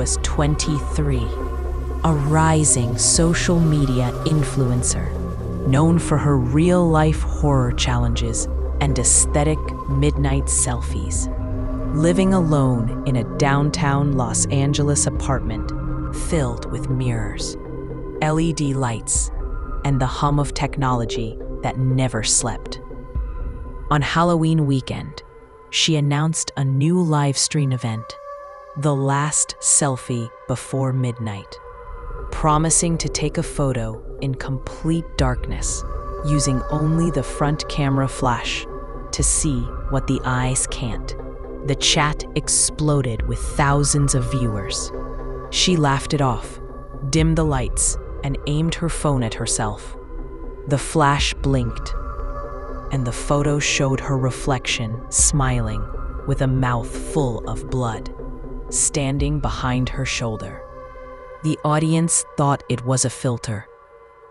was 23, a rising social media influencer, known for her real-life horror challenges and aesthetic midnight selfies. Living alone in a downtown Los Angeles apartment filled with mirrors, LED lights, and the hum of technology that never slept. On Halloween weekend, she announced a new live stream event, The Last Selfie Before Midnight, promising to take a photo in complete darkness, using only the front camera flash to see what the eyes can't. The chat exploded with thousands of viewers. She laughed it off, dimmed the lights, and aimed her phone at herself. The flash blinked, and the photo showed her reflection smiling with a mouth full of blood, standing behind her shoulder. The audience thought it was a filter.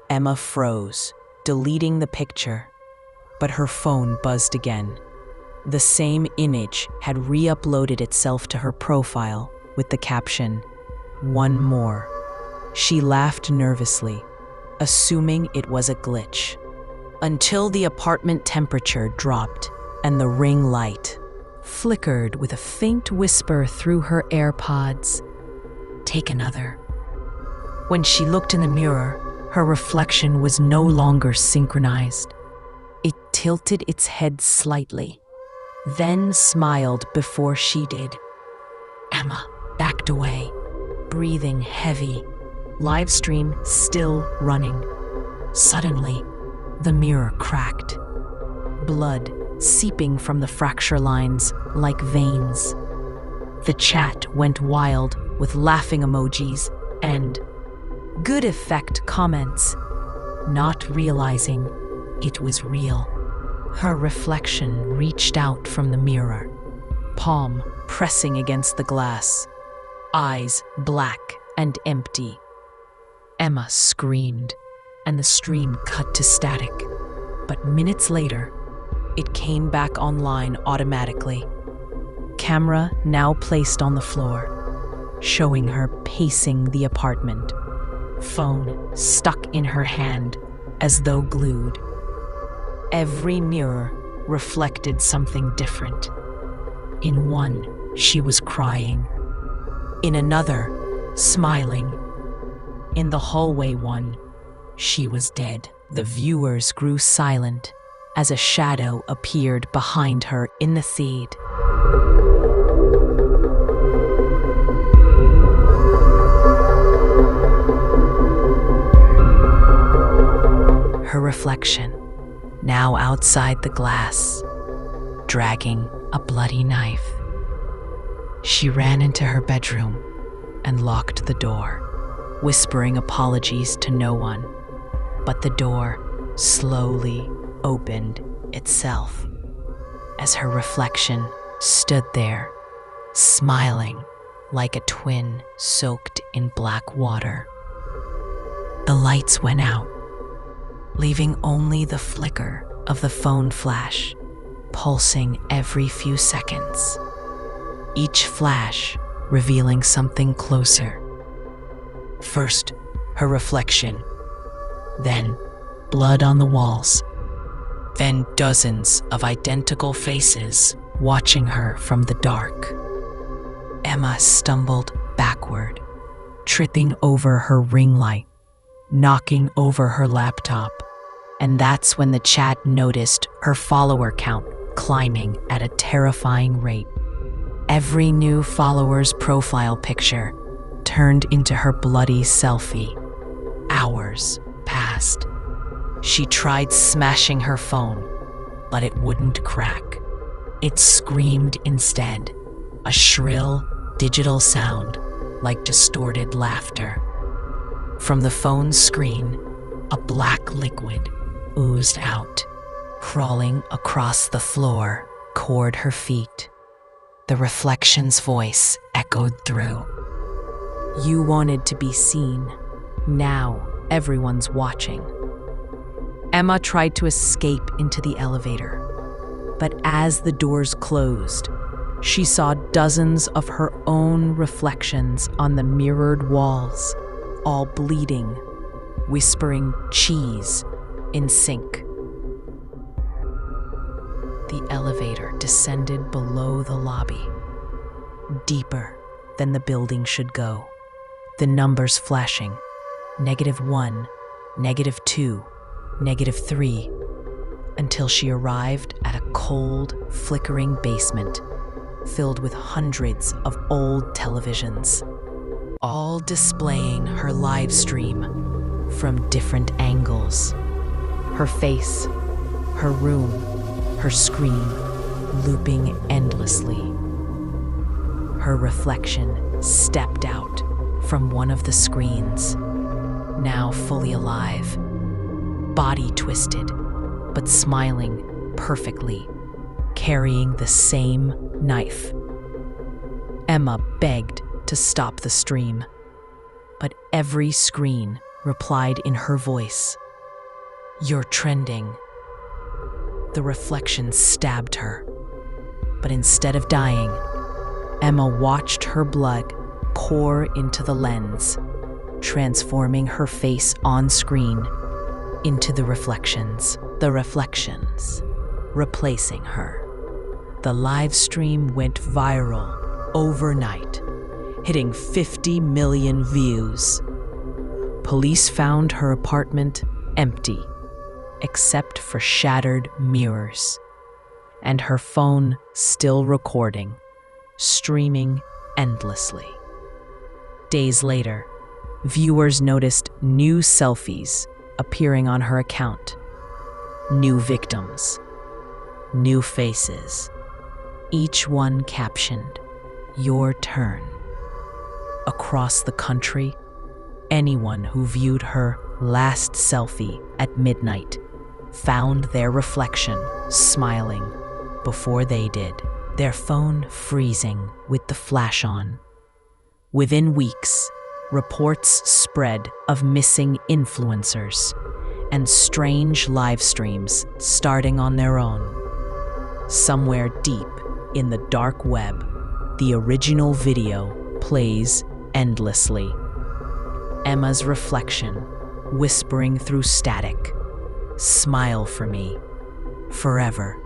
Emma froze, deleting the picture, but her phone buzzed again. The same image had re-uploaded itself to her profile with the caption, "One more." She laughed nervously, assuming it was a glitch, until the apartment temperature dropped and the ring light flickered with a faint whisper through her AirPods, "Take another." When she looked in the mirror, her reflection was no longer synchronized. It tilted its head slightly, then smiled before she did. Emma backed away, breathing heavy, live stream still running. Suddenly, the mirror cracked, blood seeping from the fracture lines like veins. The chat went wild with laughing emojis and good effect comments, not realizing it was real. Her reflection reached out from the mirror, palm pressing against the glass, eyes black and empty. Emma screamed, and the stream cut to static. But minutes later, it came back online automatically. Camera now placed on the floor, showing her pacing the apartment, phone stuck in her hand as though glued. Every mirror reflected something different. In one, she was crying. In another, smiling. In the hallway one, she was dead. The viewers grew silent as a shadow appeared behind her in the feed. Her reflection, now outside the glass, dragging a bloody knife. She ran into her bedroom and locked the door, whispering apologies to no one. But the door slowly opened itself as her reflection stood there, smiling like a twin soaked in black water. The lights went out, leaving only the flicker of the phone flash, pulsing every few seconds, each flash revealing something closer. First, her reflection, then blood on the walls, then dozens of identical faces watching her from the dark. Emma stumbled backward, tripping over her ring light, knocking over her laptop, and that's when the chat noticed her follower count climbing at a terrifying rate. Every new follower's profile picture turned into her bloody selfie. Hours passed. She tried smashing her phone, but it wouldn't crack. It screamed instead, a shrill digital sound like distorted laughter. From the phone's screen, a black liquid oozed out, crawling across the floor toward her feet. The reflection's voice echoed through. "You wanted to be seen. Now everyone's watching." Emma tried to escape into the elevator, but as the doors closed, She saw dozens of her own reflections on the mirrored walls, all bleeding, whispering cheese in sync. The elevator descended below the lobby, deeper than the building should go. The numbers flashing, -1, -2, -3, until she arrived at a cold, flickering basement filled with hundreds of old televisions, all displaying her live stream from different angles. Her face, her room, her screen looping endlessly. Her reflection stepped out from one of the screens, now fully alive, body twisted, but smiling perfectly, carrying the same knife. Emma begged to stop the stream, but every screen replied in her voice, "You're trending." The reflection stabbed her, but instead of dying, Emma watched her blood pour into the lens, transforming her face on screen into the reflections, replacing her. The live stream went viral overnight, hitting 50 million views. Police found her apartment empty, except for shattered mirrors, and her phone still recording, streaming endlessly. Days later, viewers noticed new selfies appearing on her account. New victims, new faces, each one captioned, "Your turn." Across the country, anyone who viewed her last selfie at midnight found their reflection smiling before they did, their phone freezing with the flash on. Within weeks, reports spread of missing influencers and strange live streams starting on their own. Somewhere deep in the dark web, the original video plays endlessly. Emma's reflection whispering through static, "Smile for me, forever."